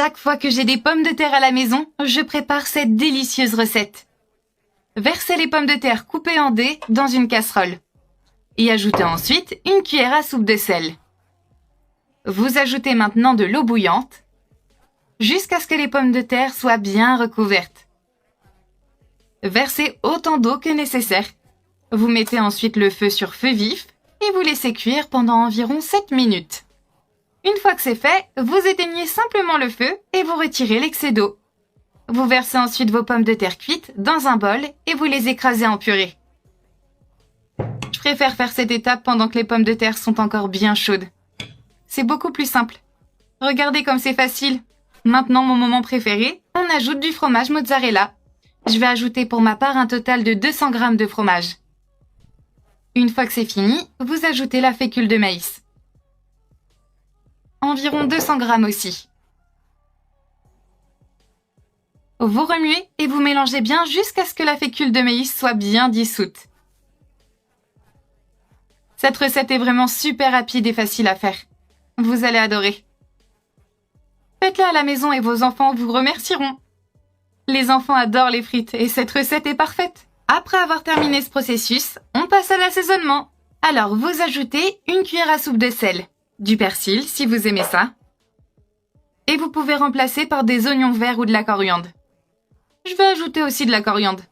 Chaque fois que j'ai des pommes de terre à la maison, je prépare cette délicieuse recette. Versez les pommes de terre coupées en dés dans une casserole. Et ajoutez ensuite une cuillère à soupe de sel. Vous ajoutez maintenant de l'eau bouillante jusqu'à ce que les pommes de terre soient bien recouvertes. Versez autant d'eau que nécessaire. Vous mettez ensuite le feu sur feu vif et vous laissez cuire pendant environ 7 minutes. Une fois que c'est fait, vous éteignez simplement le feu et vous retirez l'excès d'eau. Vous versez ensuite vos pommes de terre cuites dans un bol et vous les écrasez en purée. Je préfère faire cette étape pendant que les pommes de terre sont encore bien chaudes. C'est beaucoup plus simple. Regardez comme c'est facile. Maintenant, mon moment préféré, on ajoute du fromage mozzarella. Je vais ajouter pour ma part un total de 200 g de fromage. Une fois que c'est fini, vous ajoutez la fécule de maïs. Environ 200 g aussi. Vous remuez et vous mélangez bien jusqu'à ce que la fécule de maïs soit bien dissoute. Cette recette est vraiment super rapide et facile à faire. Vous allez adorer. Faites-la à la maison et vos enfants vous remercieront. Les enfants adorent les frites et cette recette est parfaite. Après avoir terminé ce processus, on passe à l'assaisonnement. Alors vous ajoutez une cuillère à soupe de sel, du persil si vous aimez ça, et vous pouvez remplacer par des oignons verts ou de la coriandre. Je vais ajouter aussi de la coriandre.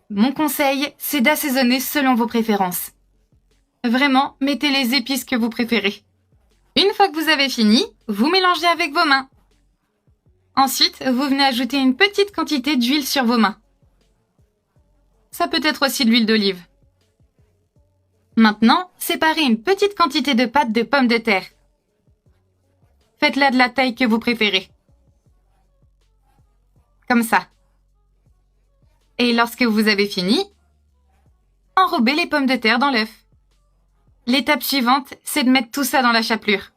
Mon conseil, c'est d'assaisonner selon vos préférences. Vraiment, mettez les épices que vous préférez. Une fois que vous avez fini, vous mélangez avec vos mains. Ensuite, vous venez ajouter une petite quantité d'huile sur vos mains. Ça peut être aussi de l'huile d'olive. Maintenant, séparez une petite quantité de pâte de pommes de terre. Faites-la de la taille que vous préférez. Comme ça. Et lorsque vous avez fini, enrobez les pommes de terre dans l'œuf. L'étape suivante, c'est de mettre tout ça dans la chapelure.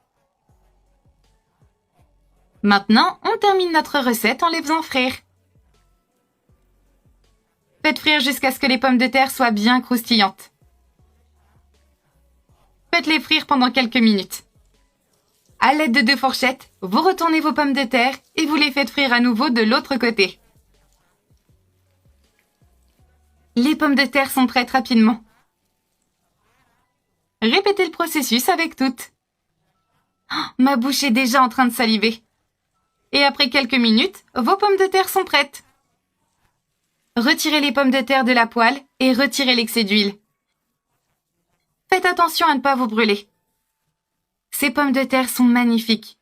Maintenant, on termine notre recette en les faisant frire. Faites frire jusqu'à ce que les pommes de terre soient bien croustillantes. Faites-les frire pendant quelques minutes. À l'aide de 2 fourchettes, vous retournez vos pommes de terre et vous les faites frire à nouveau de l'autre côté. Les pommes de terre sont prêtes rapidement. Répétez le processus avec toutes. Oh, ma bouche est déjà en train de saliver. Et après quelques minutes, vos pommes de terre sont prêtes. Retirez les pommes de terre de la poêle et retirez l'excès d'huile. Faites attention à ne pas vous brûler. Ces pommes de terre sont magnifiques.